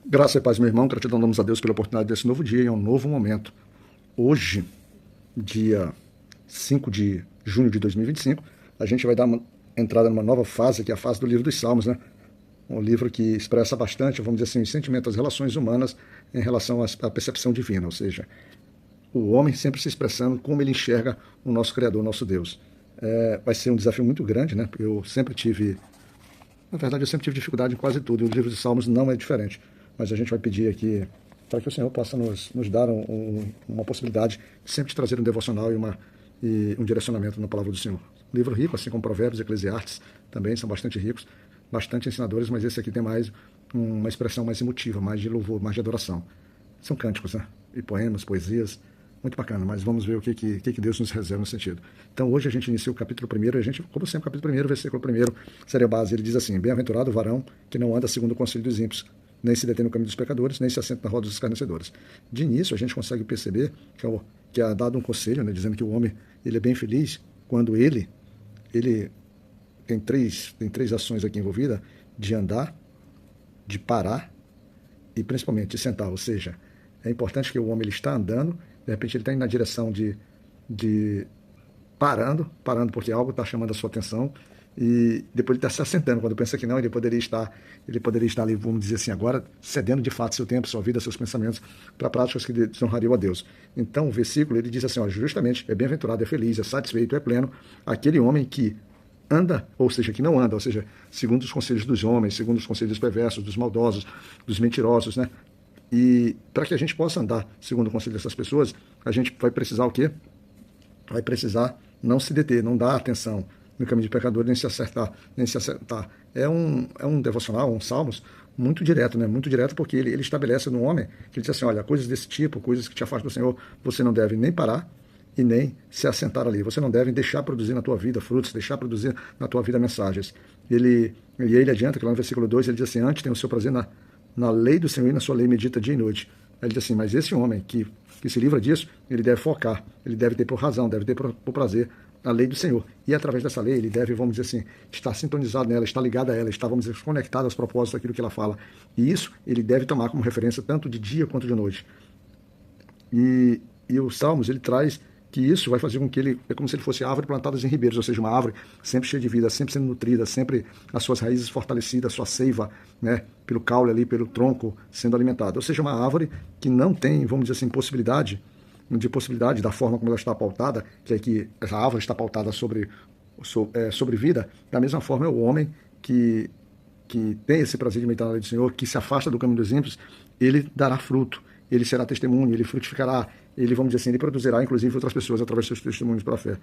Graça e paz, meu irmão. Gratidão damos a Deus pela oportunidade desse novo dia e um novo momento. Hoje, dia 5 de junho de 2025, a gente vai dar uma entrada numa nova fase, que é a fase do livro dos Salmos, né? Um livro que expressa bastante, vamos dizer assim, o sentimento das relações humanas em relação à percepção divina, ou seja, o homem sempre se expressando como ele enxerga o nosso Criador, o nosso Deus. Vai ser um desafio muito grande, né? Porque eu sempre tive dificuldade em quase tudo, e o livro dos Salmos não é diferente. Mas a gente vai pedir aqui para que o Senhor possa nos dar uma possibilidade de sempre trazer um devocional e um direcionamento na palavra do Senhor. Um livro rico, assim como Provérbios e Eclesiastes, também são bastante ricos, bastante ensinadores, mas esse aqui tem mais uma expressão mais emotiva, mais de louvor, mais de adoração. São cânticos, né? E poemas, poesias, muito bacana, mas vamos ver o que Deus nos reserva no sentido. Então hoje a gente inicia o capítulo 1, a gente, como sempre, capítulo 1, versículo 1, série base, ele diz assim: bem-aventurado o varão que não anda segundo o conselho dos ímpios, nem se detém no caminho dos pecadores, nem se assenta na roda dos escarnecedores. De início, a gente consegue perceber que é dado um conselho, né, dizendo que o homem ele é bem feliz quando ele tem três ações aqui envolvidas: de andar, de parar e principalmente de sentar. Ou seja, é importante que o homem ele está andando, de repente ele está indo na direção de parando porque algo está chamando a sua atenção, e depois ele está se assentando, quando pensa que não, ele poderia estar ali, vamos dizer assim, agora cedendo de fato seu tempo, sua vida, seus pensamentos para práticas que desonrariam a Deus. Então o versículo ele diz assim, justamente, é bem-aventurado, é feliz, é satisfeito, é pleno aquele homem que anda, ou seja, que não anda, ou seja, segundo os conselhos dos homens, segundo os conselhos dos perversos, dos maldosos, dos mentirosos, né? E para que a gente possa andar segundo o conselho dessas pessoas, a gente vai precisar o quê? Vai precisar não se deter, não dar atenção no caminho de pecador, nem se acertar. É um devocional, um salmos, muito direto, né? Muito direto, porque ele estabelece no homem, que ele diz assim, olha, coisas desse tipo, coisas que te afastam do Senhor, você não deve nem parar e nem se assentar ali. Você não deve deixar produzir na tua vida frutos, deixar produzir na tua vida mensagens. Ele adianta que lá no versículo 2, ele diz assim, antes tem o seu prazer na lei do Senhor e na sua lei medita dia e noite. Ele diz assim, mas esse homem que se livra disso, ele deve focar, ele deve ter por razão, deve ter por prazer a lei do Senhor. E através dessa lei, ele deve, vamos dizer assim, estar sintonizado nela, estar ligado a ela, estar, vamos dizer, conectado aos propósitos daquilo que ela fala. E isso ele deve tomar como referência tanto de dia quanto de noite. E os Salmos, ele traz que isso vai fazer com que ele, é como se ele fosse árvore plantada em ribeiros, ou seja, uma árvore sempre cheia de vida, sempre sendo nutrida, sempre as suas raízes fortalecidas, a sua seiva, né, pelo caule ali, pelo tronco, sendo alimentada. Ou seja, uma árvore que não tem, vamos dizer assim, possibilidade da forma como ela está pautada, que é que essa árvore está pautada sobre vida, da mesma forma é o homem que tem esse prazer de meditar na lei do Senhor, que se afasta do caminho dos ímpios, ele dará fruto, ele será testemunho, ele frutificará, ele, vamos dizer assim, ele produzirá, inclusive, outras pessoas através dos seus testemunhos para a fé.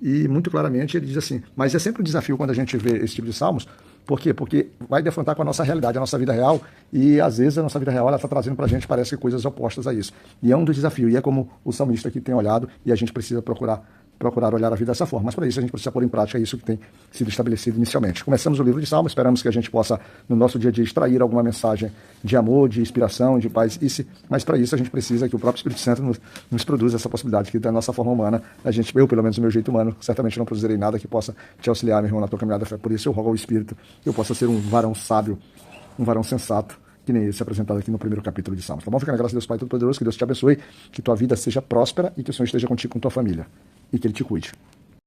E, muito claramente, ele diz assim, mas é sempre um desafio quando a gente vê esse tipo de salmos. Por quê? Porque vai defrontar com a nossa realidade, a nossa vida real, e, às vezes, a nossa vida real ela está trazendo para a gente, parece que coisas opostas a isso. E é um dos desafios, e é como o salmista aqui tem olhado, e a gente precisa procurar olhar a vida dessa forma. Mas para isso a gente precisa pôr em prática isso que tem sido estabelecido inicialmente. Começamos o livro de Salmos, esperamos que a gente possa, no nosso dia a dia, extrair alguma mensagem de amor, de inspiração, de paz. Mas para isso a gente precisa que o próprio Espírito Santo nos produza essa possibilidade, que da nossa forma humana, eu, pelo menos do meu jeito humano, certamente não produzirei nada que possa te auxiliar, meu irmão, na tua caminhada da fé. Por isso eu rogo ao Espírito que eu possa ser um varão sábio, um varão sensato, que nem esse apresentado aqui no primeiro capítulo de Salmos. Tá bom? Fica na graça de Deus Pai Todo-Poderoso, que Deus te abençoe, que tua vida seja próspera e que o Senhor esteja contigo com tua família. E que Ele te cuide.